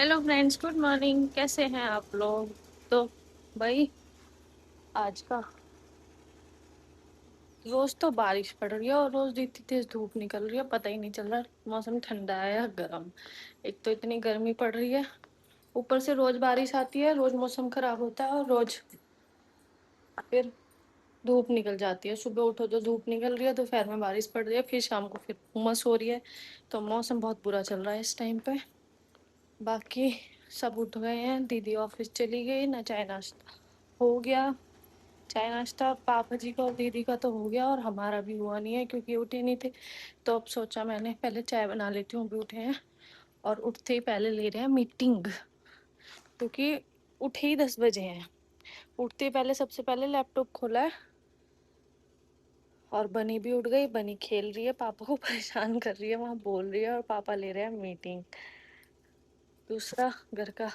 Hello friends, good morning. कैसे हैं आप लोग? तो भाई, आज का रोज तो बारिश पड़ रही है और रोज इतनी तेज धूप निकल रही है, पता ही नहीं चल रहा मौसम ठंडा है या गर्म। एक तो इतनी गर्मी पड़ रही है, ऊपर से रोज बारिश आती है, रोज मौसम खराब होता है और रोज फिर धूप निकल जाती है। सुबह उठो तो धूप निकल रही है, दोपहर में बारिश पड़ रही है, फिर शाम को फिर उमस हो रही है। तो मौसम बहुत बुरा चल रहा है इस टाइम पे। बाकी सब उठ गए हैं, दीदी ऑफिस चली गई ना, चाय नाश्ता हो गया। चाय नाश्ता पापा जी का और दीदी का तो हो गया और हमारा भी हुआ नहीं है क्योंकि उठे नहीं थे। तो अब सोचा मैंने पहले चाय बना लेती हूँ, अभी उठे हैं और उठते ही पहले ले रहे हैं मीटिंग, क्योंकि उठे ही 10 बजे हैं। उठते ही पहले सबसे पहले लैपटॉप खोला है और बनी भी उठ गई। बनी खेल रही है, पापा को परेशान कर रही है, वहां बोल रही है, और पापा ले रहे हैं मीटिंग। दूसरा, घर का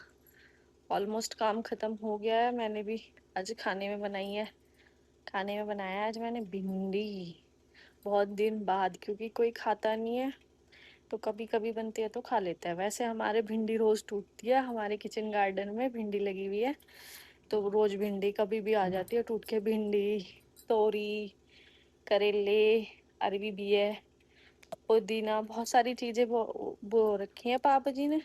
ऑलमोस्ट काम खत्म हो गया है। मैंने भी आज खाने में बनाई है, खाने में बनाया है आज मैंने भिंडी, बहुत दिन बाद, क्योंकि कोई खाता नहीं है तो कभी कभी बनती है तो खा लेता है। वैसे हमारे भिंडी रोज टूटती है, हमारे किचन गार्डन में भिंडी लगी हुई है, तो रोज भिंडी कभी भी आ जाती है टूट के। भिंडी, तोरी, करेले, अरवी भी है, पुदीना, बहुत सारी चीजें बो रखी हैं पापा जी ने।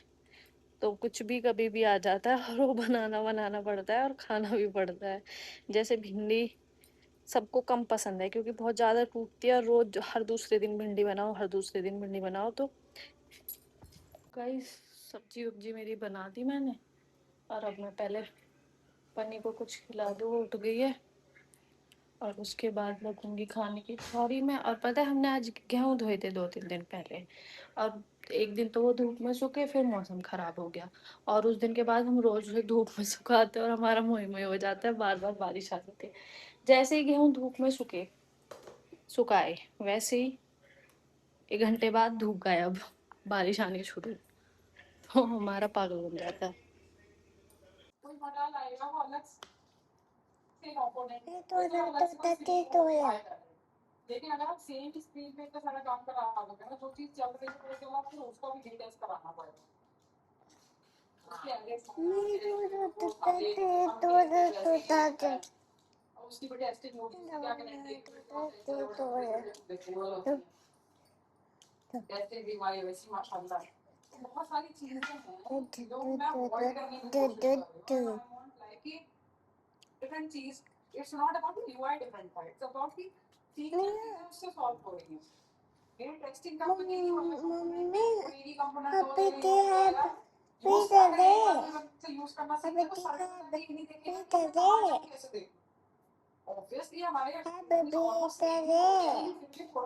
तो कुछ भी कभी भी आ जाता है और वो बनाना बनाना पड़ता है और खाना भी पड़ता है। जैसे भिंडी सबको कम पसंद है क्योंकि बहुत ज्यादा टूटती है, और रोज हर दूसरे दिन भिंडी बनाओ, हर दूसरे दिन भिंडी बनाओ। तो गाइस, सब्जी वब्जी मेरी बना दी मैंने, और अब मैं पहले पन्नी को कुछ खिला दूँ, वो उठ गई है, और उसके बाद लगूंगी खाने की तैयारी में। और पता है, हमने आज गेहूं धोए थे 2-3 दिन पहले, और एक दिन तो वो धूप में सूखे, फिर मौसम खराब हो गया, और उस दिन के बाद हम रोज धूप में सुखाते और हमारा मोह मोह हो जाता है, बार बार बारिश आ जाती है। जैसे ही गेहूं धूप में सुखाए, वैसे ही 1 घंटे बाद धूप गायब, बारिश आनी शुरू, तो हमारा पागल बन जाता है। लेकिन अगर आप सेम स्पीड में इतना सारा काम करा दोगे ना, जो चीज चल रही है तो आप फिर उसको भी डिटेल्स कराना पड़ेगा। उसके आगे उसकी बड़ी एस्टिक नोट क्या करेंगे, ऐसे भी हमारी वैसी माशाल्लाह बहुत सारी चीजें हैं जो मैं अवॉइड करने की कोशिश कर रही हूँ। आई वांट लाइक कि डिफरेंट चीज, it's not about UI different था, इट्स अबाउट कि चीजें उससे सॉल्व हो रही है। मेरी टेस्टिंग कंपनी की मम्मी कंपोनेंट अभी ते है से यूज करना सीखते तो सारे नहीं देखेगा कैसे देख। ऑब्वियसली हमारे थोड़ा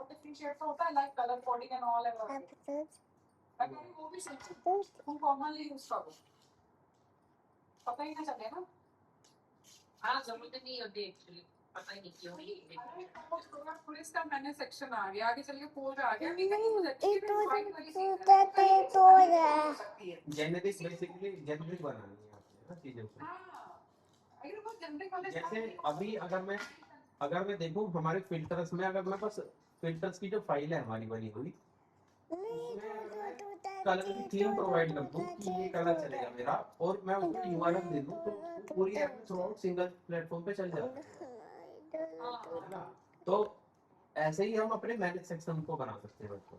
डिफरेंशिएट होता है, like colour coding and all ever, अगर वो भी सही तुम कॉमनली यूज करो, पता ही ना चले ना। हाँ, जरूरत नहीं होती एक्चुअली, पता ही नहीं क्यों पुलिस का मैंने सेक्शन आ गया, आगे चल के पोल आ गया, जेनेटिक्स बेसिकली जेनेटिक बनानी है आपने ना चीजों को। जैसे अभी अगर मैं देखूं हमारे फिल्टर्स में, अगर मैं बस फिल्टर्स की जो फाइल है हमारी बनी हुई, कलर की थीम प्रोवाइड कर दूं कि ये कलर चलेगा मेरा, और मैं उसको यूआरएल दे दूं, तो पूरी app through out single platform पे चल जाता है ना। तो ऐसे ही हम अपने मैनेज सेक्शन को बना सकते हैं बच्चों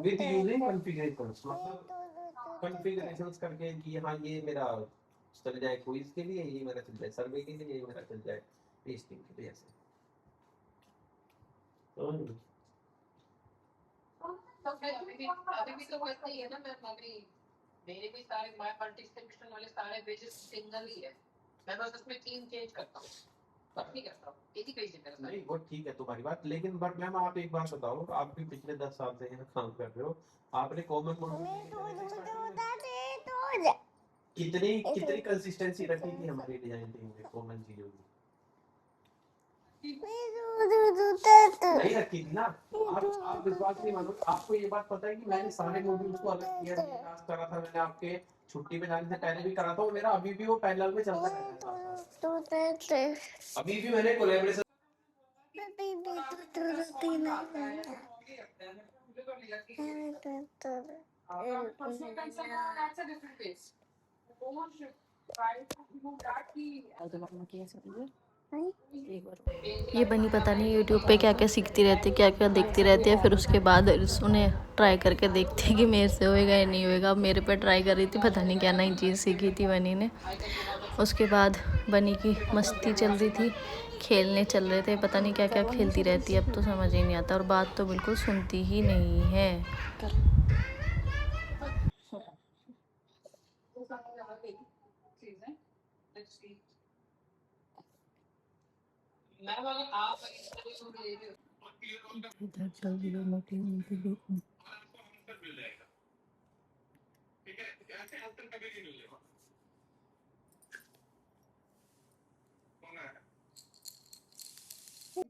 विद यूजिंग कॉन्फ़िगरेशंस, मतलब कॉन्फ़िगरेशंस करके कि हाँ ये मेरा चल जाए क्विज के लिए, ये मेरा चल जाए सर्वे के लिए, ये मेरा चल जाए टेस्टिंग के लिए, ऐसे। तो अभी भी तो वैसा ही है ना मैम। अभी मेरे भी सारे माय पार्टिसिपेशन वाले सारे पेजेस सिंगल ही है, मैं बस उसमें थीम चेंज करता हूँ, नहीं करता हूँ, एक ही पेज है। नहीं वो ठीक है तुम्हारी बात, लेकिन बट मैम आप एक बात बताओ, आप भी पिछले 10 साल से यहाँ काम कर रहे हो, आपने कॉमन कितनी कितनी कंसिस्टेंसी रखी थी हमारी डिजाइन टीम में कॉमन चीजों की? नहीं रखी थी ना। आप विश्वास नहीं मानो, आपको ये बात पता है कि मैंने सारे मॉड्यूल्स को अलग किया, क्लास करा था मैंने आपके छुट्टी पे जाने से पहले भी करा था, और मेरा अभी भी वो पैरेलल में चलता रहता है। अभी भी मैंने कोलैबोरेशन ये बनी पता नहीं यूट्यूब पे क्या क्या सीखती रहती है, क्या क्या देखती रहती है, फिर उसके बाद उन्हें ट्राई करके देखती है कि मेरे से होएगा या नहीं होएगा। मेरे पे ट्राई कर रही थी, पता नहीं क्या नई चीज़ सीखी थी बनी ने। उसके बाद बनी की मस्ती चल रही थी, खेलने चल रहे थे, पता नहीं क्या क्या खेलती रहती है, अब तो समझ ही नहीं आता, और बात तो बिल्कुल सुनती ही नहीं है। इधर चल रही है मीटिंग।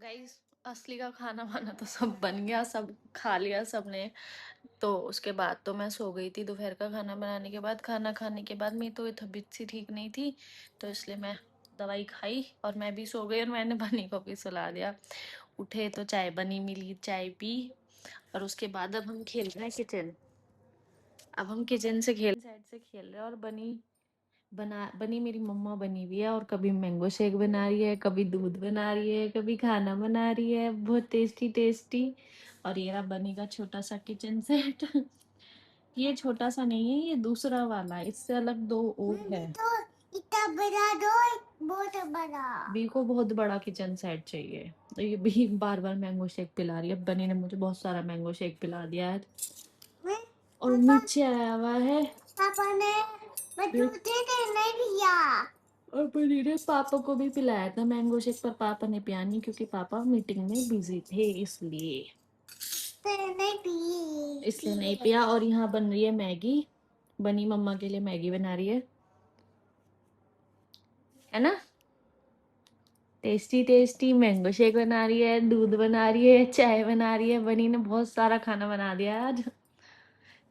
गाइस असली का खाना वाना तो सब बन गया, सब खा लिया सबने। तो उसके बाद तो मैं सो गई थी। दोपहर का खाना बनाने के बाद, खाना खाने के बाद मेरी तो तबीयत सी ठीक नहीं थी, तो इसलिए मैं दवाई खाई और मैं भी सो गई, और मैंने बनी को भी सुला दिया। उठे तो चाय बनी मिली, चाय पी, और उसके बाद अब हम खेल रहे हैं किचन। अब हम किचन से खेल साइड से खेल रहे हैं, और बनी मेरी मम्मा बनी हुई है, और कभी मैंगो शेक बना रही है, कभी दूध बना रही है, कभी खाना बना रही है, बहुत टेस्टी टेस्टी। और ये रहा बनी का छोटा सा किचन सेट। ये छोटा सा नहीं है, ये दूसरा वाला है, इससे अलग दो और है। तो इतना बड़ा दो, बहुत बड़ा। बी को बहुत बड़ा किचन सेट चाहिए। तो ये भी बार बार मैंगो शेक पिला रही है। बनी ने मुझे बहुत सारा मैंगो शेक पिला दिया है, और नीचे आया हुआ है पापा ने नहीं पिया, और बनी ने पापा को भी पिलाया था मैंगो शेक, पर पापा ने पिया नहीं क्योंकि पापा मीटिंग में बिजी थे, इसलिए नहीं पिया। और यहाँ बन रही है मैगी, बनी मम्मा के लिए मैगी बना रही है ना। टेस्टी टेस्टी मैंगो शेक बना रही है, दूध बना रही है, चाय बना रही है। बनी ने बहुत सारा खाना बना दिया है आज,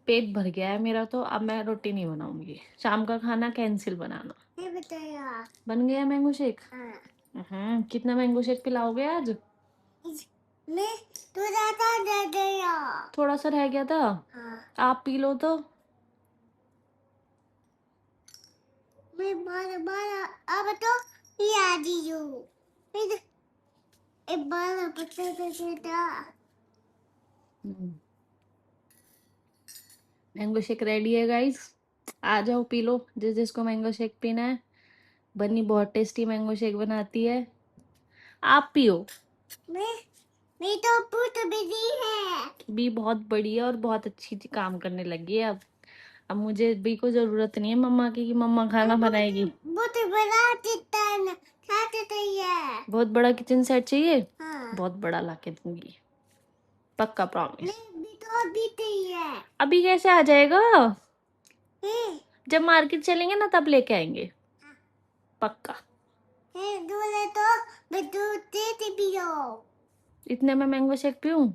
पेट भर गया है मेरा। तो अब मैं रोटी नहीं बनाऊंगी, शाम का खाना कैंसिल बनाना। बन गया मैंगो शेक। कितना मैंगो शेक पिलाओगे आज? मैं थोड़ा सा रह गया था। हाँ। आप पी लो तो। मैं बार बार अब तो याद ही हूँ, फिर एक बार पता था। मैंगो शेक रेडी है गाइस, आ जाओ पी लो जिस जिसको मैंगो शेक पीना है। बन्नी बहुत टेस्टी मैंगो शेक बनाती है, आप पियो। मैं तो बहुत बिजी है। बी बहुत बड़ी है और बहुत अच्छी काम करने लगी है अब मुझे बी को जरूरत नहीं है मम्मा की कि मम्मा खाना बनाएगी। बहुत बड़ा किचन सेट चाहिए, बहुत बड़ा किचन सेट चाहिए। हाँ। बहुत बड़ा लाके दूंगी, पक्का प्रॉमिस। अभी कैसे आ जाएगा? जब मार्केट चलेंगे ना तब लेके आएंगे, पक्का। इतने में मैंगो शेक पीऊं?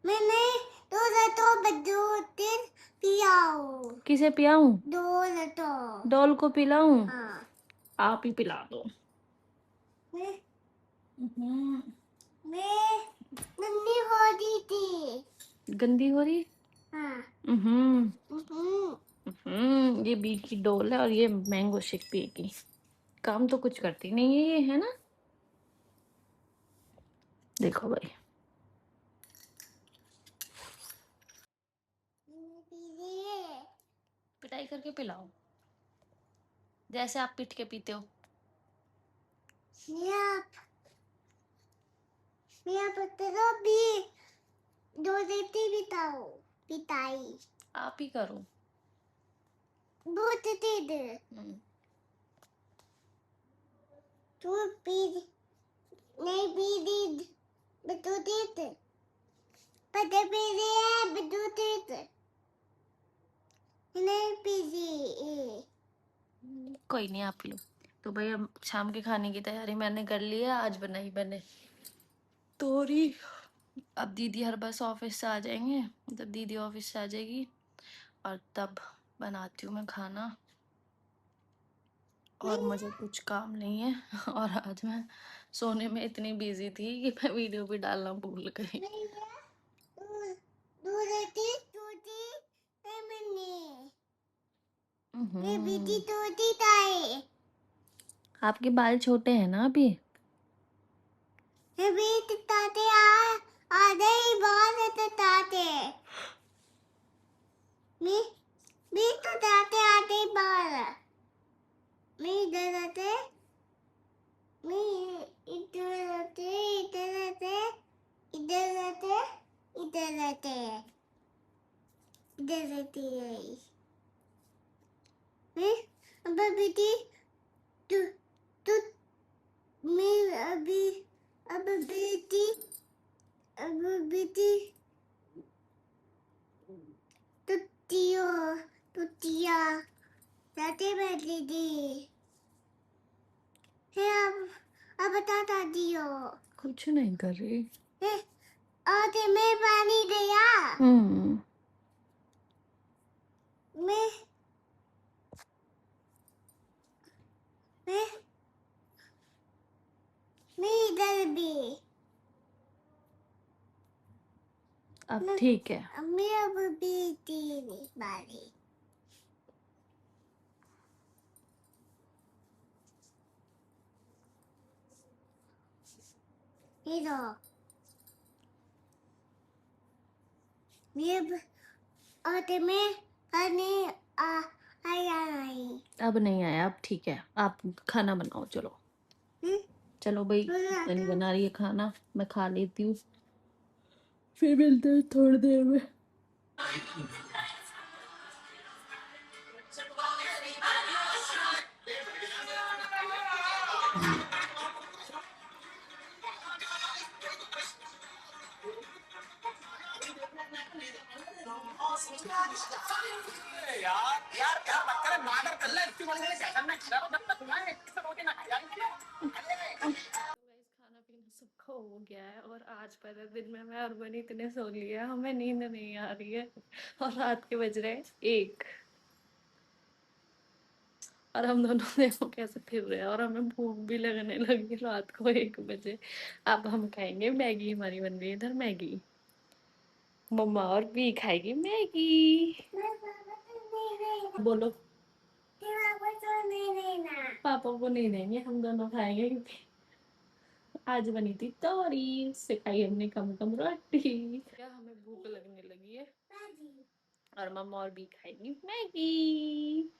मैंने पियाओ। किसे पियाऊं? डॉल को पिलाऊं? हाँ। आप ही पिला दो। मैं गंदी हो रही थी। गंदी हो रही? हाँ। ये बी की डोल है और ये मैंगो शेक पिएगी। काम तो कुछ करती नहीं है ये, है ना? देखो भाई, पिटाई करके पिलाओ जैसे आप पीट के पीते हो। दो देती बिताओ, पिटाई आप ही करो। बहुत दे दे। तू पी नहीं पी दी, बतू दे दे। पता पी दे है, बतू दे दे। नहीं पी दी। कोई नहीं, आप लो। तो भाई अब शाम के खाने की तैयारी मैंने कर ली है। आज बनाई मैंने तोरी। अब दीदी हर बस ऑफिस से आ जाएंगे, जब दीदी ऑफिस से आ जाएगी और तब बनाती हूँ मैं खाना, और मुझे कुछ काम नहीं है। और आज मैं सोने में इतनी बिजी थी कि मैं वीडियो भी डालना भूल गई। आपके बाल छोटे हैं ना अभी। कुछ नहीं कर रही। हम्म। अब ठीक है। अब नहीं आया, अब ठीक है। आप खाना बनाओ, चलो। चलो भाई, बनी बना रही है खाना, मैं खा लेती हूँ, फिर मिलते हैं थोड़ी देर में। खाना पीना सबका हो गया है और आज पहले दिन में मैं और बनी इतने सो लिया, हमें नींद नहीं आ रही है और रात के बज रहे हैं 1 और हम दोनों देखो कैसे फिर रहे हैं और हमें भूख भी लगने लगी रात को 1 बजे। अब हम खाएंगे मैगी, हमारी बन रही है इधर मैगी, मम्मा और भी खाएगी मैगी। बोलो। पापा को नहीं देंगे, हम दोनों खाएंगे क्योंकि आज बनी थी तोरी, उससे खाई हमने कम कम रोटी। क्या हमें भूख लगने लगी है और मम्मा और भी खाएगी मैगी।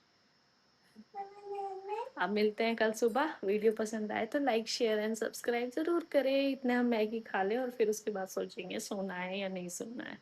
अब मिलते हैं कल सुबह। वीडियो पसंद आए तो लाइक शेयर एंड सब्सक्राइब जरूर करें। इतने हम मैगी खा लें और फिर उसके बाद सोचेंगे सोना है या नहीं सोना है।